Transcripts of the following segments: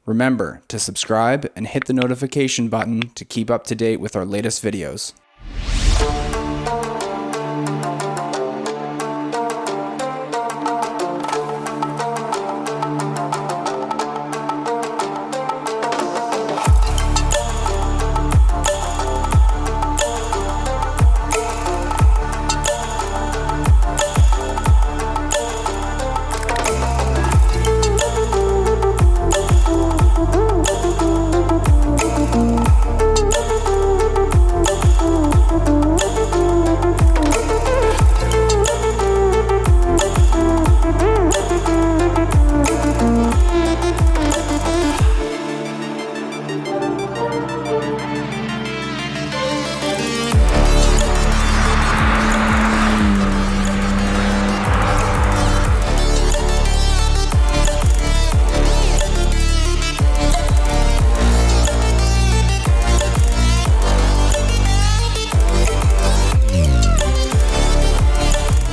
Remember to subscribe and hit the notification button to keep up to date with our latest videos.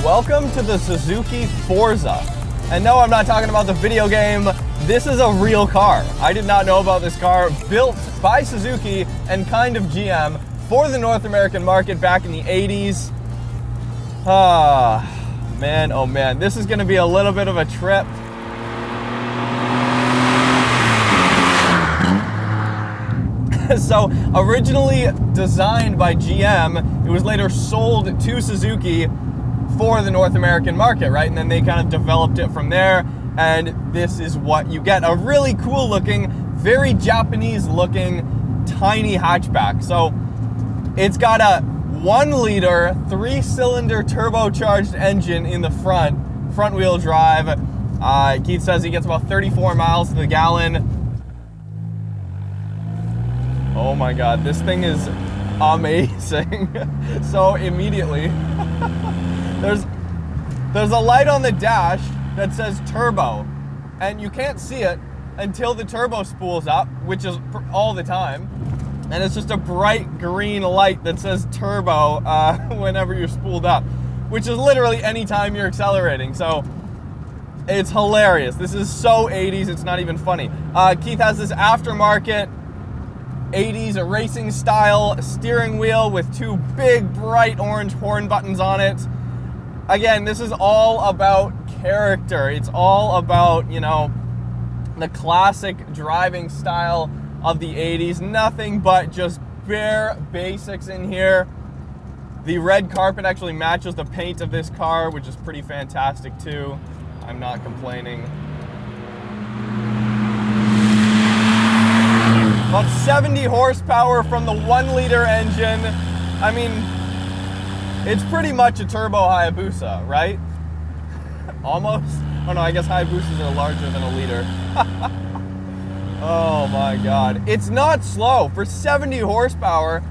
Welcome to the Suzuki Forsa. And no, I'm not talking about the video game. This is a real car. I did not know about this car, built by Suzuki and kind of GM for the North American market back in the 80s. Man, oh man, this is gonna be a little bit of a trip. So, originally designed by GM, it was later sold to Suzuki for the North American market, right? And then they kind of developed it from there, and this is what you get. A really cool looking, very Japanese looking, tiny hatchback. So it's got a 1-liter, 3-cylinder turbocharged engine in the front wheel drive. Keith says he gets about 34 miles to the gallon. Oh my God, this thing is amazing. So immediately, There's a light on the dash that says turbo, and you can't see it until the turbo spools up, which is all the time. And it's just a bright green light that says turbo whenever you're spooled up, which is literally anytime you're accelerating. So it's hilarious. This is so 80s, it's not even funny. Keith has this aftermarket 80s racing style steering wheel with 2 big bright orange horn buttons on it. Again, this is all about character. It's all about, you know, the classic driving style of the 80s. Nothing but just bare basics in here. The red carpet actually matches the paint of this car, which is pretty fantastic too. I'm not complaining. About 70 horsepower from the 1-liter engine. I mean, it's pretty much a turbo Hayabusa, right? Almost. Oh no, I guess Hayabusas are larger than a liter. Oh my God. It's not slow. For 70 horsepower,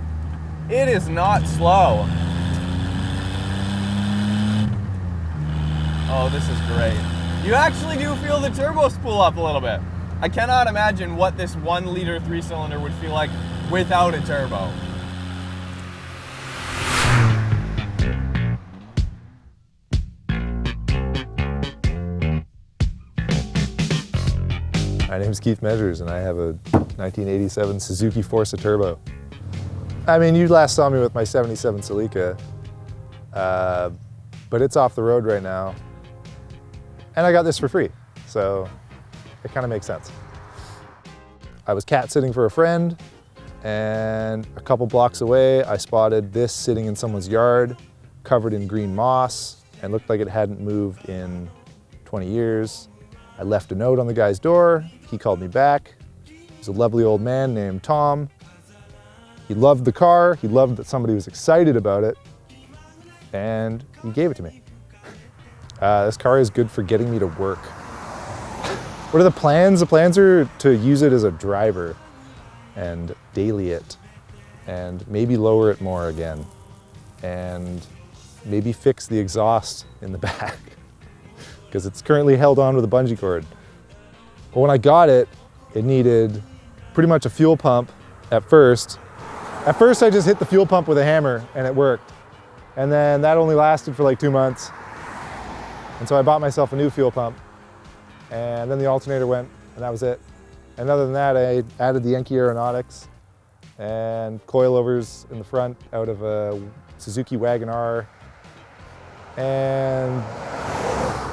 it is not slow. Oh, this is great. You actually do feel the turbo spool up a little bit. I cannot imagine what this 1-liter 3-cylinder would feel like without a turbo. My name is Keith Measures, and I have a 1987 Suzuki Forsa Turbo. I mean, you last saw me with my 77 Celica, but it's off the road right now, and I got this for free, so it kind of makes sense. I was cat sitting for a friend, and a couple blocks away, I spotted this sitting in someone's yard, covered in green moss, and looked like it hadn't moved in 20 years. I left a note on the guy's door. He called me back. He's a lovely old man named Tom. He loved the car. He loved that somebody was excited about it, and he gave it to me. This car is good for getting me to work. What are the plans? The plans are to use it as a driver and daily it, and maybe lower it more again, and maybe fix the exhaust in the back, because it's currently held on with a bungee cord. But when I got it, it needed pretty much a fuel pump at first. At first I just hit the fuel pump with a hammer and it worked. And then that only lasted for like 2 months. And so I bought myself a new fuel pump, and then the alternator went, and that was it. And other than that, I added the Yankee aeronautics and coilovers in the front out of a Suzuki Wagon R, and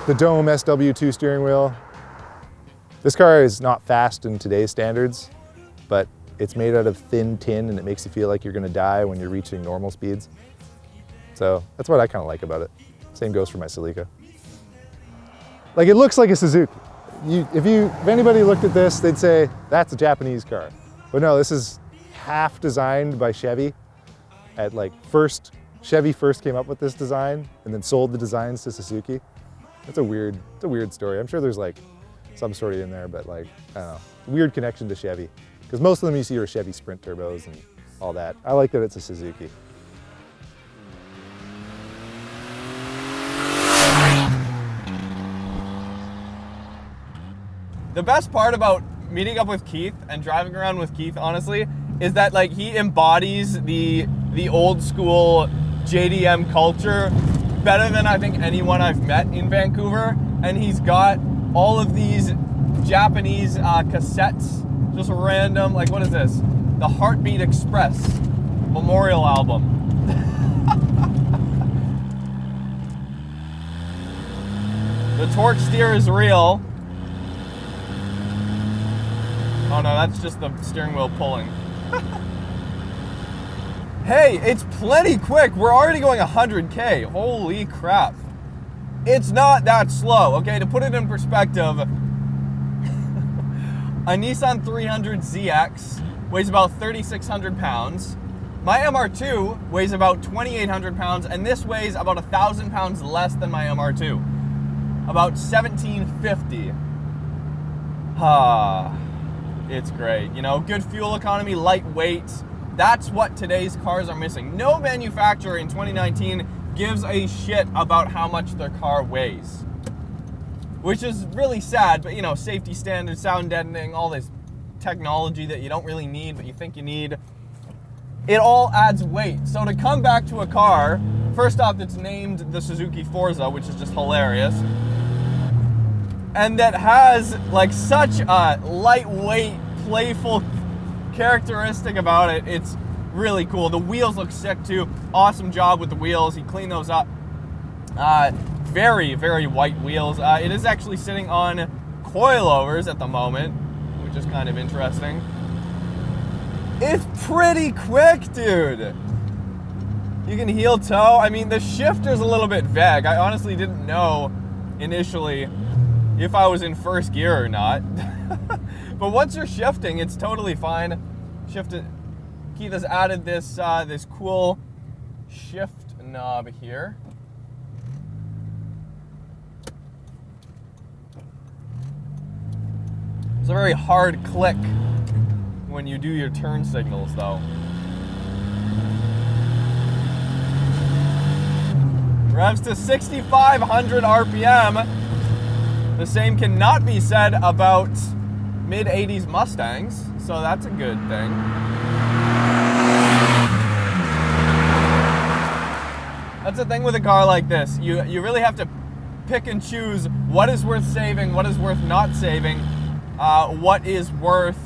the Dome SW2 steering wheel. This car is not fast in today's standards, but it's made out of thin tin and it makes you feel like you're gonna die when you're reaching normal speeds. So that's what I kind of like about it. Same goes for my Celica. Like, it looks like a Suzuki. If anybody looked at this, they'd say, that's a Japanese car. But no, this is half designed by Chevy. Chevy first came up with this design and then sold the designs to Suzuki. It's a weird story. I'm sure there's like some story in there, but like, I don't know, weird connection to Chevy. Because most of them you see are Chevy Sprint turbos and all that. I like that it's a Suzuki. The best part about meeting up with Keith and driving around with Keith, honestly, is that like he embodies the old school JDM culture better than I think anyone I've met in Vancouver. And he's got all of these Japanese cassettes, just random, like what is this? The Heartbeat Express Memorial album. The torque steer is real. Oh no, that's just the steering wheel pulling. Hey, it's plenty quick. We're already going 100K. Holy crap. It's not that slow, okay? To put it in perspective, a Nissan 300ZX weighs about 3,600 pounds. My MR2 weighs about 2,800 pounds, and this weighs about 1,000 pounds less than my MR2. About 1,750. It's great, you know, good fuel economy, lightweight. That's what today's cars are missing. No manufacturer in 2019 gives a shit about how much their car weighs, which is really sad, but you know, safety standards, sound deadening, all this technology that you don't really need, but you think you need, it all adds weight. So to come back to a car, first off, that's named the Suzuki Forsa, which is just hilarious, and that has like such a lightweight, playful characteristic about it, it's really cool. The wheels look sick too. Awesome job with the wheels. He cleaned those up. Very, very white wheels. It is actually sitting on coilovers at the moment, which is kind of interesting. It's pretty quick, dude. You can heel toe. I mean, the shifter's a little bit vague. I honestly didn't know initially if I was in first gear or not. But once you're shifting, it's totally fine. Keith has added this this cool shift knob here. It's a very hard click when you do your turn signals, though. Revs to 6,500 RPM. The same cannot be said about mid-80s Mustangs, so that's a good thing. That's the thing with a car like this. You really have to pick and choose what is worth saving, what is worth not saving, what is worth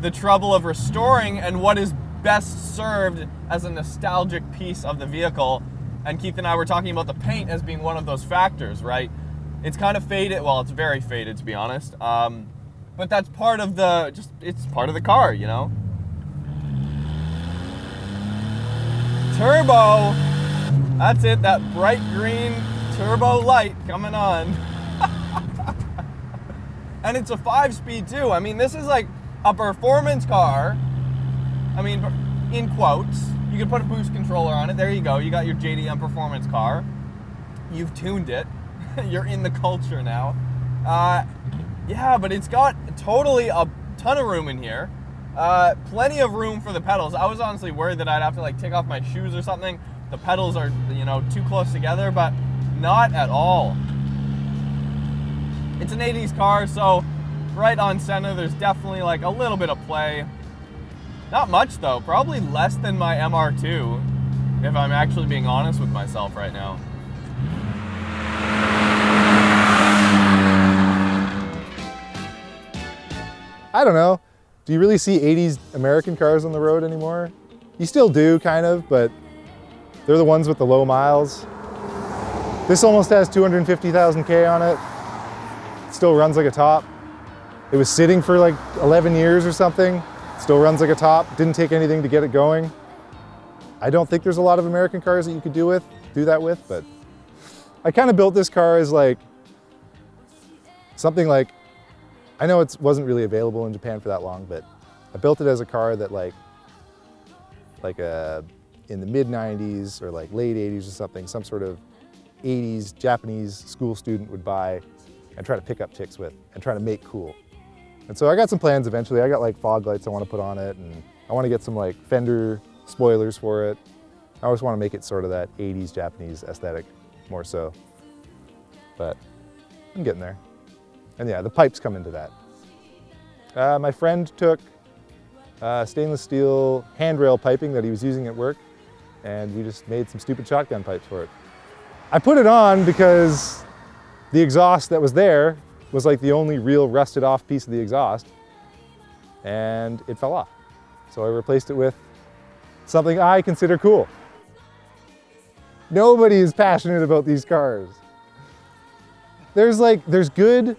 the trouble of restoring, and what is best served as a nostalgic piece of the vehicle. And Keith and I were talking about the paint as being one of those factors, right? It's kind of faded. Well, it's very faded, to be honest. But that's part of it's part of the car, you know? Turbo. That's it, that bright green turbo light coming on. And it's a 5-speed too. I mean, this is like a performance car. I mean, in quotes. You can put a boost controller on it. There you go. You got your JDM performance car. You've tuned it. You're in the culture now. Yeah, but it's got totally a ton of room in here. Plenty of room for the pedals. I was honestly worried that I'd have to like take off my shoes or something. The pedals are, you know, too close together, but not at all. It's an 80s car, so right on center, there's definitely like a little bit of play. Not much though, probably less than my MR2, if I'm actually being honest with myself right now. I don't know. Do you really see 80s American cars on the road anymore? You still do, kind of, but they're the ones with the low miles. This almost has 250,000 K on it. Still runs like a top. It was sitting for like 11 years or something. Still runs like a top. Didn't take anything to get it going. I don't think there's a lot of American cars that you could do that with, but I kind of built this car as like something like, I know it wasn't really available in Japan for that long, but I built it as a car that like in the mid 90s or like late 80s or something, some sort of 80s Japanese school student would buy and try to pick up chicks with and try to make cool. And so I got some plans eventually. I got like fog lights I want to put on it, and I want to get some like fender spoilers for it. I always want to make it sort of that 80s Japanese aesthetic more so, but I'm getting there. And yeah, the pipes come into that. My friend took stainless steel handrail piping that he was using at work, and we just made some stupid shotgun pipes for it. I put it on because the exhaust that was there was like the only real rusted off piece of the exhaust, and it fell off. So I replaced it with something I consider cool. Nobody is passionate about these cars. There's good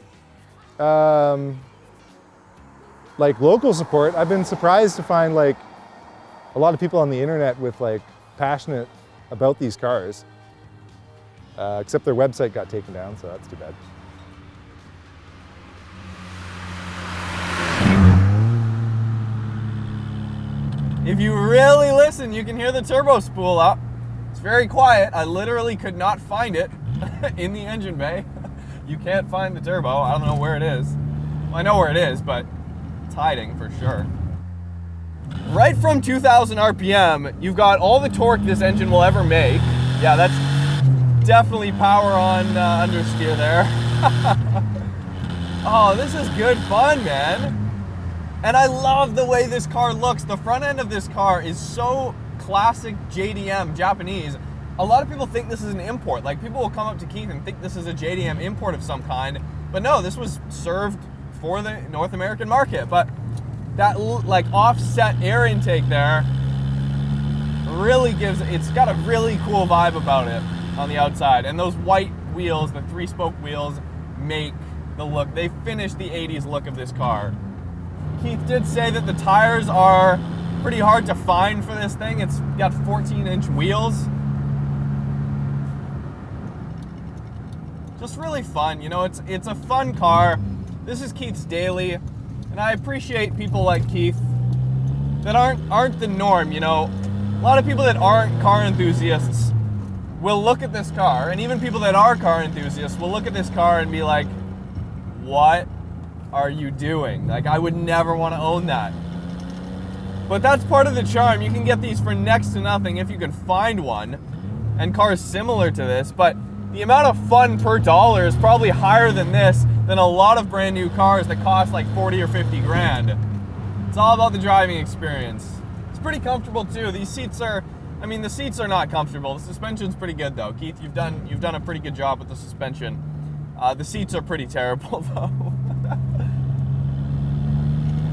like local support. I've been surprised to find like a lot of people on the internet with like passionate about these cars, except their website got taken down, so that's too bad. If you really listen, you can hear the turbo spool up. It's very quiet. I literally could not find it in the engine bay. You can't find the turbo. I don't know where it is. Well, I know where it is, but it's hiding for sure. Right from 2,000 RPM, you've got all the torque this engine will ever make. Yeah, that's definitely power on understeer there. Oh, this is good fun, man. And I love the way this car looks. The front end of this car is so classic JDM, Japanese. A lot of people think this is an import. Like, people will come up to Keith and think this is a JDM import of some kind. But no, this was served for the North American market. But that like offset air intake there really gives, it's got a really cool vibe about it on the outside. And those white wheels, the 3-spoke wheels, make the look. They finish the 80s look of this car. Keith did say that the tires are pretty hard to find for this thing. It's got 14-inch wheels. Just really fun, you know, it's a fun car. This is Keith's daily, and I appreciate people like Keith that aren't the norm, you know. A lot of people that aren't car enthusiasts will look at this car, and even people that are car enthusiasts will look at this car and be like, what are you doing? Like, I would never want to own that. But that's part of the charm. You can get these for next to nothing if you can find one, and cars similar to this, but the amount of fun per dollar is probably higher than this, than a lot of brand new cars that cost like 40 or 50 grand. It's all about the driving experience. It's pretty comfortable too. These seats are, I mean, the seats are not comfortable. The suspension's pretty good though. Keith, you've done a pretty good job with the suspension. The seats are pretty terrible though.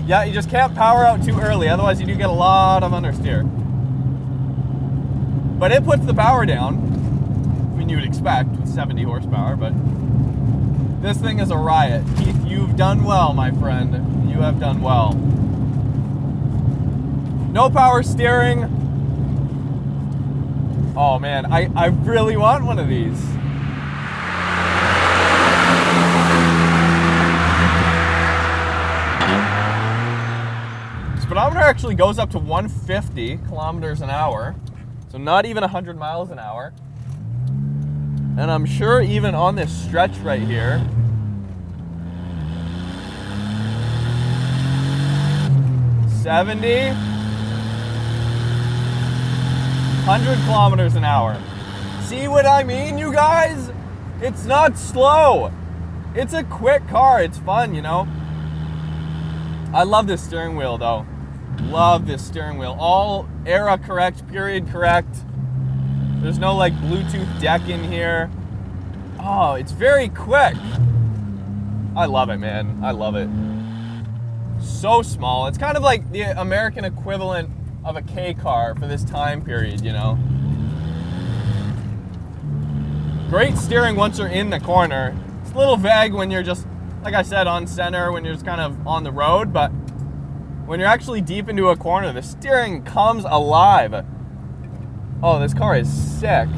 Yeah, you just can't power out too early, otherwise you do get a lot of understeer. But it puts the power down. I mean, you would expect with 70 horsepower, but this thing is a riot. Keith, you've done well, my friend. You have done well. No power steering. Oh man, I really want one of these. Speedometer actually goes up to 150 kilometers an hour, so not even 100 miles an hour. And I'm sure even on this stretch right here, $70, 100 kilometers an hour. See what I mean, you guys? It's not slow. It's a quick car. It's fun, you know? I love this steering wheel, though. Love this steering wheel. All era correct, period correct. There's no like Bluetooth deck in here. Oh, it's very quick. I love it, man. I love it. so small. It's kind of like the American equivalent of a K car for this time period, you know. Great steering once you're in the corner. It's a little vague when you're just, like I said, on center, when you're just kind of on the road, but when you're actually deep into a corner, the steering comes alive. Oh, this car is sick.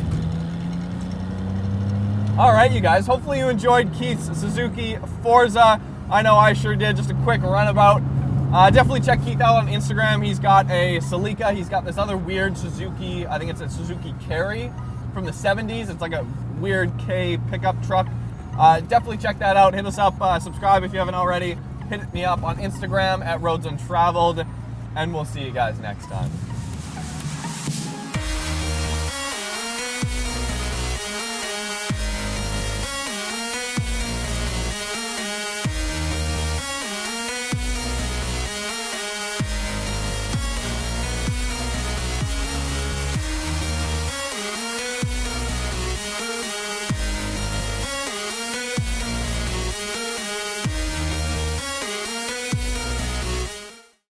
All right, you guys, hopefully you enjoyed Keith's Suzuki Forsa. I know I sure did. Just a quick runabout. Definitely check Keith out on Instagram. He's got a Celica. He's got this other weird Suzuki, I think it's a Suzuki Carry from the 70s. It's like a weird K pickup truck. Definitely check that out. Hit us up, subscribe if you haven't already. Hit me up on Instagram at Roads Untraveled, and we'll see you guys next time.